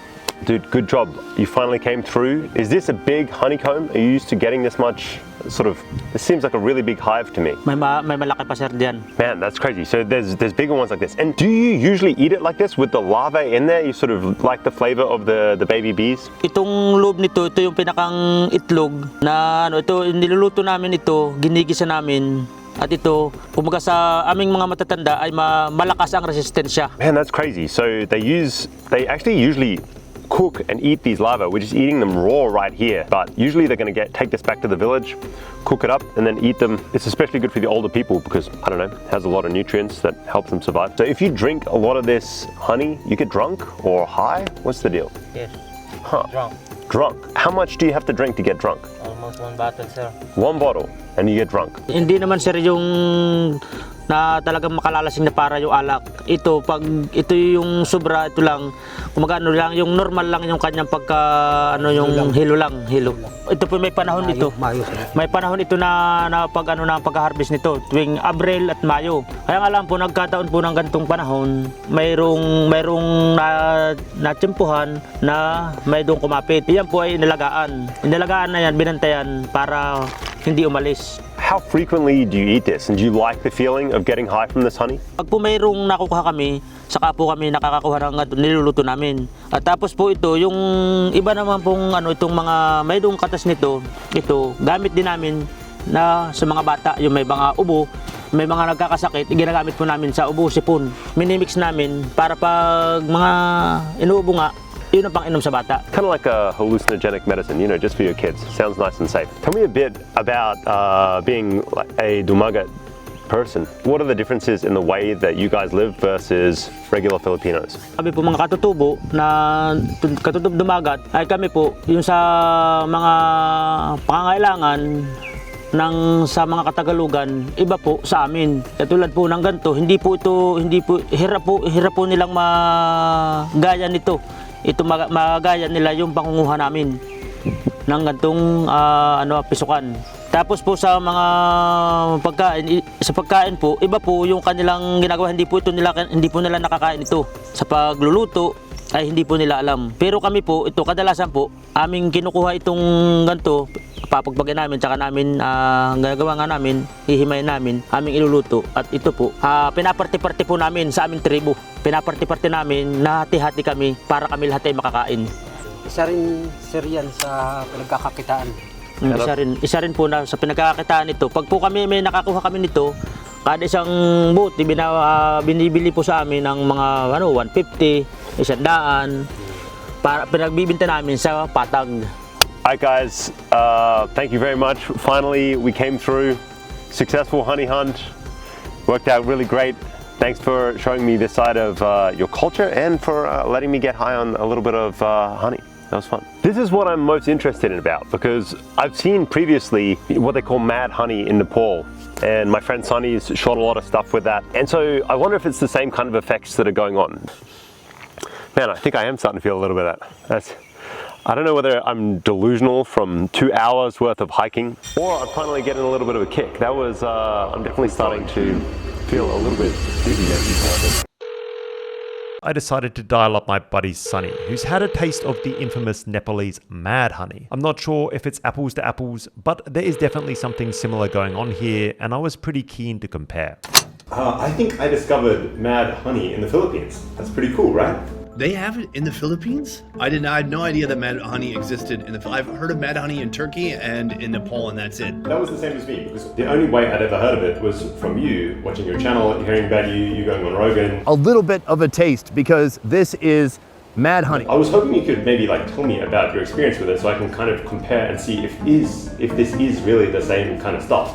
Speaker 2: Dude, good job. You finally came through. Is this a big honeycomb? Are you used to getting this much? This seems like a really big hive to me.
Speaker 10: May malaki pa sir diyan.
Speaker 2: Man, that's crazy. So there's bigger ones like this. And do you usually eat it like this with the larvae in there? You sort of like the flavor of the baby bees?
Speaker 10: Itong loob nito, ito yung pinakang itlog na ito niluluto namin ito, ginigisa namin. At ito, kumbaga sa aming mga matatanda ay malakas ang resistensya.
Speaker 2: Man, that's crazy. So they actually usually cook and eat these larvae. We're just eating them raw right here, but usually they're going to take this back to the village, cook it up, and then eat them. It's especially good for the older people because, I don't know, it has a lot of nutrients that help them survive. So if you drink a lot of this honey, you get drunk or high? What's the deal?
Speaker 10: Yes.
Speaker 2: Huh. Drunk. How much do you have to drink to get drunk?
Speaker 10: Almost 1 bottle, sir.
Speaker 2: 1 bottle, and you get drunk.
Speaker 10: Hindi naman sir yung na talagang makalalasing na para yung alak. Ito, pag ito yung sobra, ito lang, kumagano lang, yung normal lang yung kanyang yung hilo lang. Ito po may panahon ito. May panahon ito na pagka-harvest nito, tuwing Abril at Mayo. Kaya nga lang po, nagkataon po ng ganitong panahon, mayroong natsimpuhan na may doong kumapit. Iyan po ay inalagaan. Inalagaan na yan, binantayan para hindi umalis.
Speaker 2: How frequently do you eat this? And do you like the feeling of getting high from this honey?
Speaker 10: Pag po mayroong nakukuha kami, saka po kami nakakakuha ng niluluto namin. At tapos po ito, yung iba naman pong itong mga mayroong katas nito, ito, gamit din namin na sa mga bata, yung may mga ubo, may mga nagkakasakit, ginagamit po namin sa ubo, sipon. Minimix namin para pag mga inuubo nga, yun ang pang-inom sa bata.
Speaker 2: Kind of like a hallucinogenic medicine, you know, just for your kids. Sounds nice and safe. Tell me a bit about being like a dumagat person. What are the differences in the way that you guys live versus regular Filipinos?
Speaker 10: Kami po mga katutubo na katutub dumagat ay kami po yung sa mga pangangailangan sa mga Katagalugan, iba po sa amin. Katulad po ng ganito, hindi po hirap po nilang magaya nito. Ito magaya nila yung pangunguha namin ng gantong pisukan. Tapos po sa mga pagkain po, iba po yung kanilang ginagawa, hindi po nila nakakain ito. Sa pagluluto ay hindi po nila alam. Pero kami po, ito kadalasan po, aming kinukuha itong ganito, papagpagin namin, tsaka namin gagawa nga namin, hihimayin namin, aming iluluto. At ito po, pinaparte-parte po namin sa aming tribo. Pinaparte-parte namin, nahati-hati kami para kami lahat ay makakain.
Speaker 5: Isa rin sir yan sa pinagkakakitaan.
Speaker 10: Isa rin po na sa pinagkakakitaan ito. Pag po kami may nakakuha kami nito, kada isang boot, binibili po sa amin ng mga 150, 100, para pinagbibinta namin sa patag.
Speaker 2: Alright guys, thank you very much. Finally, we came through. Successful honey hunt. Worked out really great. Thanks for showing me this side of your culture and for letting me get high on a little bit of honey. That was fun. This is what I'm most interested in about because I've seen previously what they call mad honey in Nepal, and my friend Sunny's shot a lot of stuff with that. And so I wonder if it's the same kind of effects that are going on. Man, I think I am starting to feel a little bit of that. I don't know whether I'm delusional from 2 hours worth of hiking or I'm finally getting a little bit of a kick. That was, I'm definitely starting to feel a little bit dizzy.
Speaker 8: I decided to dial up my buddy Sunny, who's had a taste of the infamous Nepalese mad honey. I'm not sure if it's apples to apples, but there is definitely something similar going on here, and I was pretty keen to compare.
Speaker 1: I think I discovered mad honey in the Philippines. That's pretty cool, right?
Speaker 9: They have it in the Philippines? I had no idea that mad honey existed in the I've heard of mad honey in Turkey and in Nepal, and that's it.
Speaker 1: That was the same as me, because the only way I'd ever heard of it was from you, watching your channel, hearing about you going on Rogan.
Speaker 2: A little bit of a taste, because this is mad honey.
Speaker 1: I was hoping you could maybe tell me about your experience with it so I can kind of compare and see if this is really the same kind of stuff.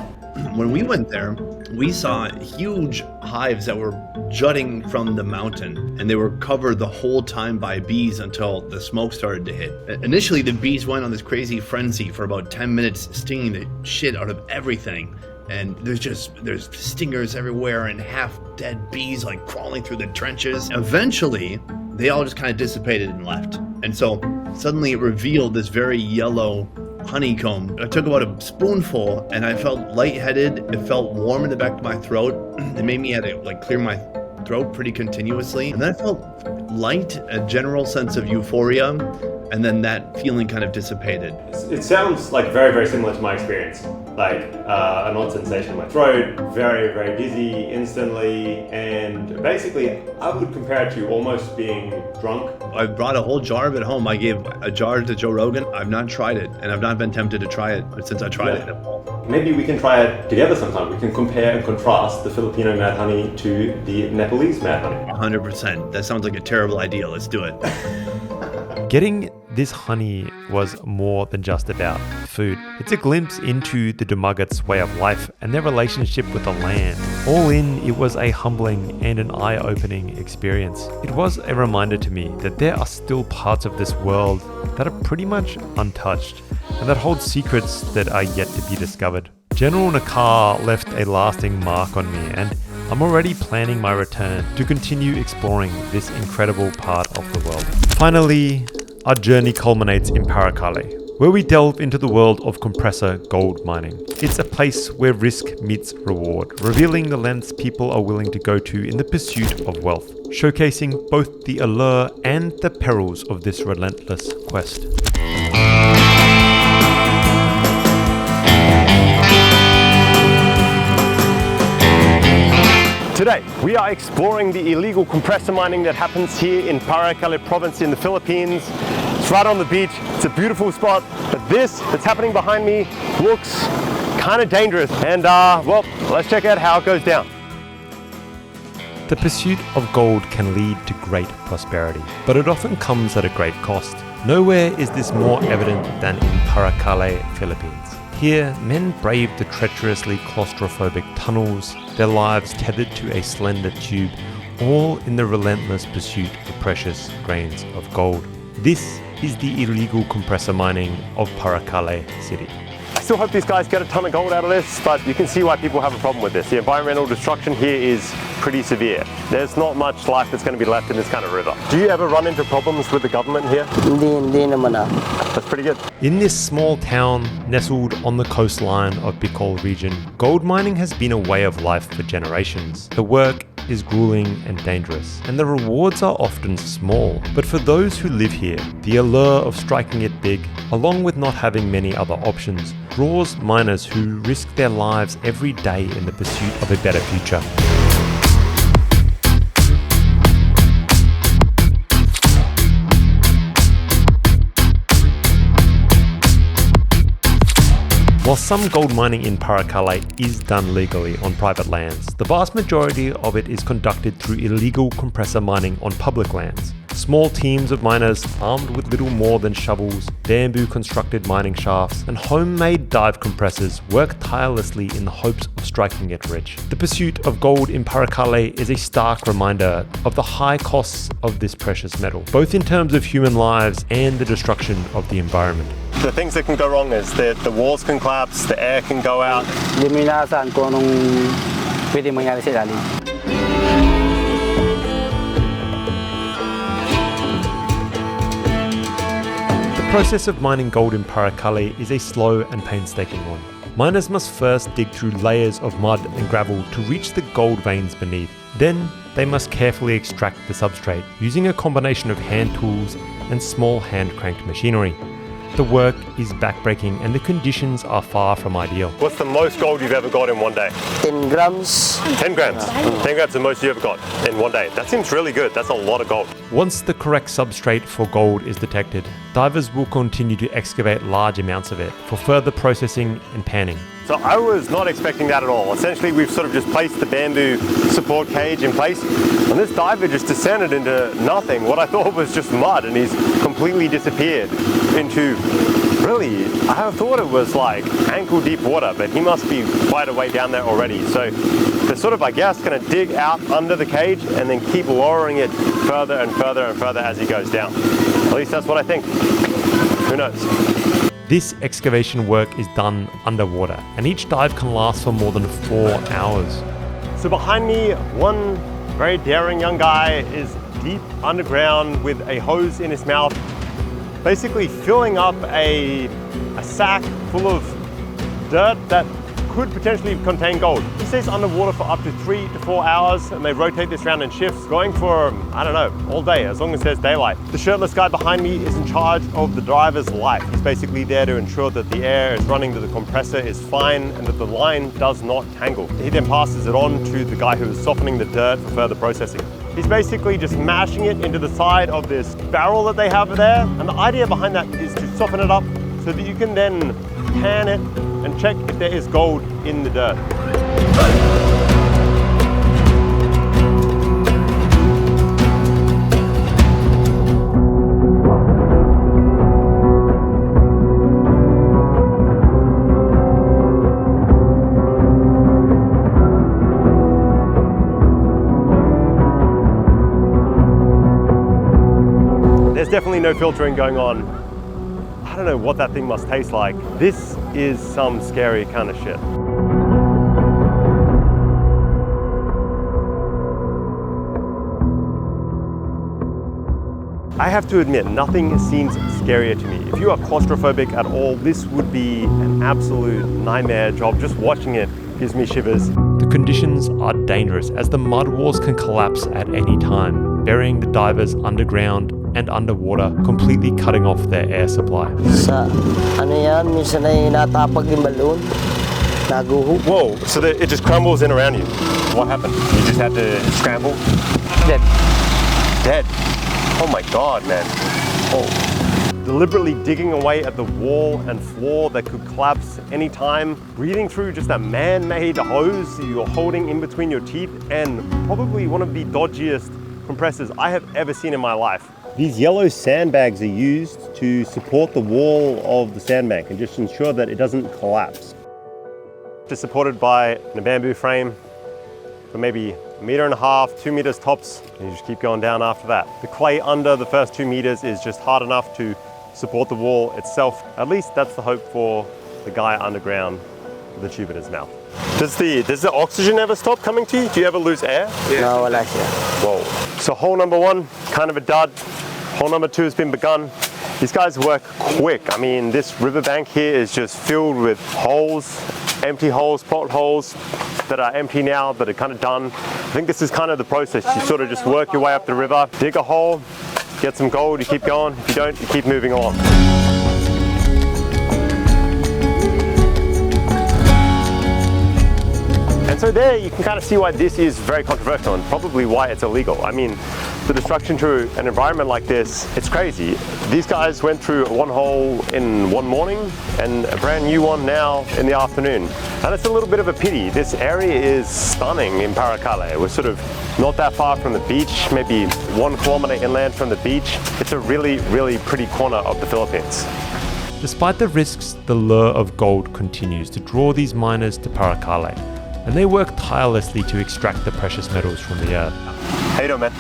Speaker 9: When we went there, we saw huge hives that were jutting from the mountain, and they were covered the whole time by bees until the smoke started to hit. Initially, the bees went on this crazy frenzy for about 10 minutes, stinging the shit out of everything. And there's stingers everywhere and half-dead bees crawling through the trenches. Eventually, they all just kind of dissipated and left. And so suddenly it revealed this very yellow honeycomb. I took about a spoonful and I felt lightheaded. It felt warm in the back of my throat. It made me have to clear my throat pretty continuously. And then I felt light, a general sense of euphoria, and then that feeling kind of dissipated.
Speaker 1: It sounds very, very similar to my experience. An odd sensation in my throat, very, very dizzy instantly, and basically I would compare it to almost being drunk.
Speaker 9: I brought a whole jar of it home. I gave a jar to Joe Rogan. I've not tried it, and I've not been tempted to try it since I tried it.
Speaker 1: Maybe we can try it together sometime. We can compare and contrast the Filipino mad honey to the Nepalese mad honey.
Speaker 9: 100%. That sounds like a terrible idea. Let's do it.
Speaker 8: Getting this honey was more than just about food. It's a glimpse into the Dumagats' way of life and their relationship with the land. All in, it was a humbling and an eye-opening experience. It was a reminder to me that there are still parts of this world that are pretty much untouched and that hold secrets that are yet to be discovered. General Nakar left a lasting mark on me, and I'm already planning my return to continue exploring this incredible part of the world. Finally, our journey culminates in Paracale, where we delve into the world of Compressor Gold Mining. It's a place where risk meets reward, revealing the lengths people are willing to go to in the pursuit of wealth, showcasing both the allure and the perils of this relentless quest.
Speaker 2: Today, we are exploring the illegal compressor mining that happens here in Paracale province in the Philippines. It's right on the beach. It's a beautiful spot, but this that's happening behind me looks kind of dangerous. And well, let's check out how it goes down.
Speaker 8: The pursuit of gold can lead to great prosperity, but it often comes at a great cost. Nowhere is this more evident than in Paracale, Philippines. Here, men brave the treacherously claustrophobic tunnels, their lives tethered to a slender tube, all in the relentless pursuit of precious grains of gold. This is the illegal compressor mining of Paracale City.
Speaker 2: I still hope these guys get a ton of gold out of this, but you can see why people have a problem with this. The environmental destruction here is pretty severe. There's not much life that's going to be left in this kind of river. Do you ever run into problems with the government here?
Speaker 5: Hindi naman ah.
Speaker 2: That's pretty good.
Speaker 8: In this small town, nestled on the coastline of Bicol region, gold mining has been a way of life for generations. The work is grueling and dangerous, and the rewards are often small. But for those who live here, the allure of striking it big, along with not having many other options, draws miners who risk their lives every day in the pursuit of a better future. While some gold mining in Paracale is done legally on private lands, the vast majority of it is conducted through illegal compressor mining on public lands. Small teams of miners armed with little more than shovels, bamboo-constructed mining shafts, and homemade dive compressors work tirelessly in the hopes of striking it rich. The pursuit of gold in Paracale is a stark reminder of the high costs of this precious metal, both in terms of human lives and the destruction of the environment.
Speaker 2: The things that can go wrong is the walls can collapse, the air can go out.
Speaker 5: Hindi mo inaasahan kung anong pwede mangyari sa ilalim.
Speaker 8: The process of mining gold in Paracale is a slow and painstaking one. Miners must first dig through layers of mud and gravel to reach the gold veins beneath. Then they must carefully extract the substrate using a combination of hand tools and small hand-cranked machinery. the work is backbreaking and the conditions are far from ideal.
Speaker 2: What's the most gold you've ever got in one day?
Speaker 11: 10 grams.
Speaker 2: 10 grams. 10 grams is the most you ever got in one day. That seems really good. That's a lot of gold.
Speaker 8: Once the correct substrate for gold is detected, divers will continue to excavate large amounts of it for further processing and panning.
Speaker 2: So I was not expecting that at all. Essentially, we've sort of just placed the bamboo support cage in place, and this diver just descended into nothing. What I thought was just mud, and he's completely disappeared into, really, I thought it was like ankle deep water, but he must be quite a way down there already. So they're sort of, I guess, gonna dig out under the cage and then keep lowering it further and further and further as he goes down. At least that's what I think. Who knows?
Speaker 8: This excavation work is done underwater, and each dive can last for more than 4 hours.
Speaker 2: So behind me, one very daring young guy is deep underground with a hose in his mouth, basically filling up a sack full of dirt that could potentially contain gold. He stays underwater for up to 3 to 4 hours, and they rotate this around in shifts, going for, I don't know, all day, as long as there's daylight. The shirtless guy behind me is in charge of the driver's life. He's basically there to ensure that the air is running, that the compressor is fine, and that the line does not tangle. He then passes it on to the guy who is softening the dirt for further processing. He's basically just mashing it into the side of this barrel that they have there, and the idea behind that is to soften it up so that you can then pan it and check if there is gold in the dirt. There's definitely no filtering going on. I don't know what that thing must taste like. This is some scary kind of shit. I have to admit, nothing seems scarier to me. If you are claustrophobic at all, this would be an absolute nightmare job. Just watching it gives me shivers.
Speaker 8: The conditions are dangerous as the mud walls can collapse at any time, burying the divers underground and underwater, completely cutting off their air supply.
Speaker 11: Sa ano yan, minsan ay natapag yung balloon. Naguho.
Speaker 2: Whoa, so that it just crumbles in around you. What happened? You just had to scramble?
Speaker 5: Dead.
Speaker 2: Dead. Oh my God, man. Oh. Deliberately digging away at the wall and floor that could collapse anytime, breathing through just a man-made hose that you're holding in between your teeth, and probably one of the dodgiest compressors I have ever seen in my life. These yellow sandbags are used to support the wall of the sandbank and just ensure that it doesn't collapse. Just supported by a bamboo frame for maybe 1.5 meters, 2 meters tops, and you just keep going down after that. The clay under the first 2 meters is just hard enough to support the wall itself. At least that's the hope for the guy underground with a tube in his mouth. Does the oxygen ever stop coming to you? Do you ever lose air?
Speaker 11: No, wala siya.
Speaker 2: Whoa. So hole number 1, kind of a dud. Hole number 2 has been begun. These guys work quick. I mean, this riverbank here is just filled with holes, empty holes, plot holes that are empty now, that are kind of done. I think this is kind of the process. You sort of just work your way up the river, dig a hole, get some gold, you keep going. If you don't, you keep moving along. And so there you can kind of see why this is very controversial and probably why it's illegal. I mean, the destruction to an environment like this, it's crazy. These guys went through one hole in one morning and a brand new one now in the afternoon. And it's a little bit of a pity. This area is stunning in Paracale. We're sort of not that far from the beach, maybe 1 kilometer inland from the beach. It's a really, really pretty corner of the Philippines.
Speaker 8: Despite the risks, the lure of gold continues to draw these miners to Paracale, and they work tirelessly to extract the precious metals from the earth.
Speaker 2: How you doing, man?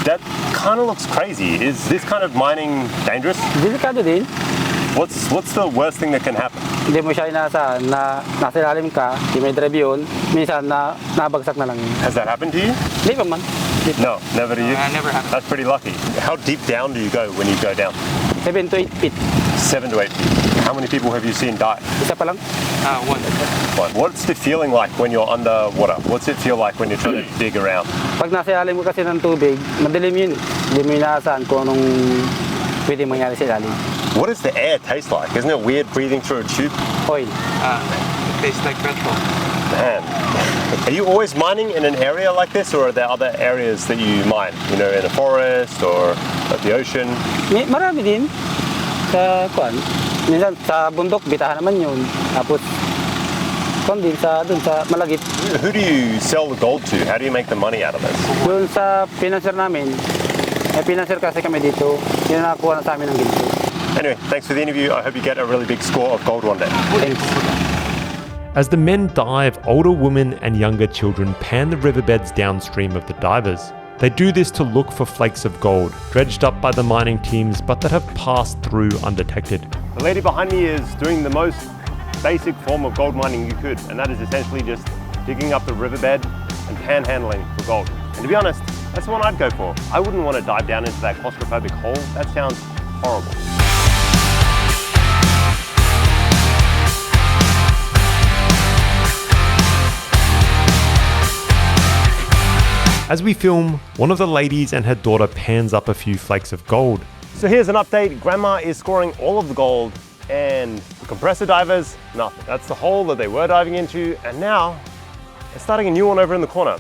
Speaker 2: That kind of looks crazy. Is this kind of mining dangerous?
Speaker 5: Delikado din.
Speaker 2: What's the worst thing that can happen?
Speaker 5: Hindi mo siya nasa ilalim ka, di may drive yun, minsan nabagsak na lang yun.
Speaker 2: Has that happened to you?
Speaker 5: Hindi pa man.
Speaker 2: No, never to you?
Speaker 5: Never happened.
Speaker 2: That's pretty lucky. How deep down do you go when you go down?
Speaker 5: 7 to 8 feet.
Speaker 2: 7 to 8 feet. How many people have you seen die?
Speaker 5: Isa pa lang?
Speaker 2: One. What's the feeling like when you're underwater? What's it feel like when you're trying to dig around?
Speaker 5: Pag nasa ilalim mo kasi ng tubig, madilim yun. Hindi mo inaasahan kung anong pwede mangyari sa ilalim.
Speaker 2: What does the air taste like? Isn't it weird breathing through a tube?
Speaker 5: Oil.
Speaker 4: It tastes like petrol.
Speaker 2: Man, are you always mining in an area like this, or are there other areas that you mine? You know, in a forest or at the ocean?
Speaker 5: Marami din. Sa kuan. Minsan sa bundok, bitahan naman yun. Tapos, kuan din sa dun sa Malagit.
Speaker 2: Who do you sell the gold to? How do you make the money out of this?
Speaker 5: Doon sa financier namin, financier kasi kami dito, yun nakakuha na sa amin ng ginto.
Speaker 2: Anyway, thanks for the interview. I hope you get a really big score of gold one day.
Speaker 5: Thanks.
Speaker 8: As the men dive, older women and younger children pan the riverbeds downstream of the divers. They do this to look for flakes of gold, dredged up by the mining teams, but that have passed through undetected.
Speaker 2: The lady behind me is doing the most basic form of gold mining you could, and that is essentially just digging up the riverbed and panhandling for gold. And to be honest, that's the one I'd go for. I wouldn't want to dive down into that claustrophobic hole. That sounds horrible.
Speaker 8: As we film, one of the ladies and her daughter pans up a few flakes of gold.
Speaker 2: So here's an update. Grandma is scoring all of the gold, and the compressor divers, nothing. That's the hole that they were diving into, and now they're starting a new one over in the corner.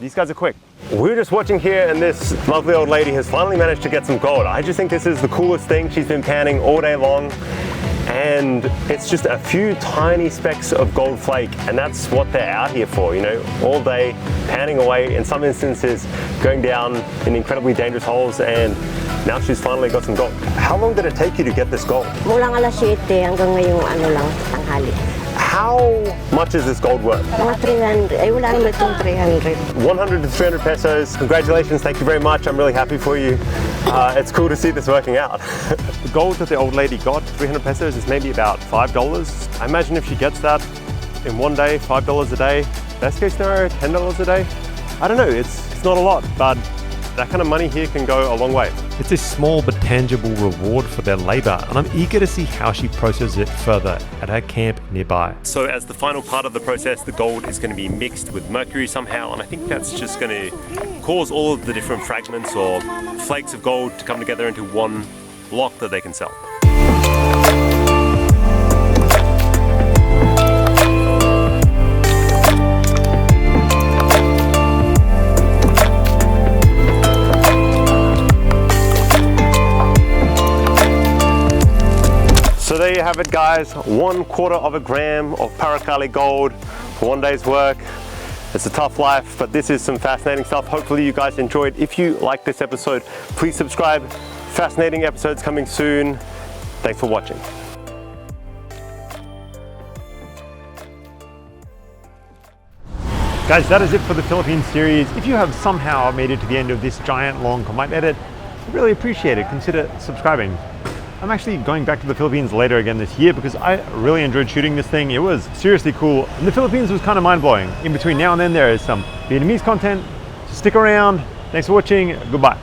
Speaker 2: These guys are quick. We're just watching here, and this lovely old lady has finally managed to get some gold. I just think this is the coolest thing. She's been panning all day long, and it's just a few tiny specks of gold flake, and that's what they're out here for, you know, all day panning away, in some instances going down in incredibly dangerous holes, and now she's finally got some gold. How long did it take you to get this gold?
Speaker 3: Mulang alas 7 hanggang ngayong lang, tanghali.
Speaker 2: How much is this gold worth?
Speaker 3: Mga 300, ay wala naman itong 300.
Speaker 2: 100 to 300 pesos. Congratulations, thank you very much. I'm really happy for you. It's cool to see this working out. The gold that the old lady got, 300 pesos, is maybe about $5. I imagine if she gets that in one day, $5 a day, best case scenario, $10 a day. I don't know, it's not a lot, but that kind of money here can go a long way.
Speaker 8: It's a small but tangible reward for their labor, and I'm eager to see how she processes it further at her camp nearby.
Speaker 2: So as the final part of the process, the gold is going to be mixed with mercury somehow, and I think that's just going to cause all of the different fragments or flakes of gold to come together into one block that they can sell. So there you have it, guys, 1/4 of a gram of Paracali gold for one day's work. It's a tough life, but this is some fascinating stuff. Hopefully you guys enjoyed. If you liked this episode, please subscribe. Fascinating episodes coming soon. Thanks for watching.
Speaker 8: Guys, that is it for the Philippines series. If you have somehow made it to the end of this giant long combined edit, I really appreciate it. Consider subscribing. I'm actually going back to the Philippines later again this year because I really enjoyed shooting this thing. It was seriously cool. And the Philippines was kind of mind-blowing. In between now and then, there is some Vietnamese content. So stick around. Thanks for watching. Goodbye.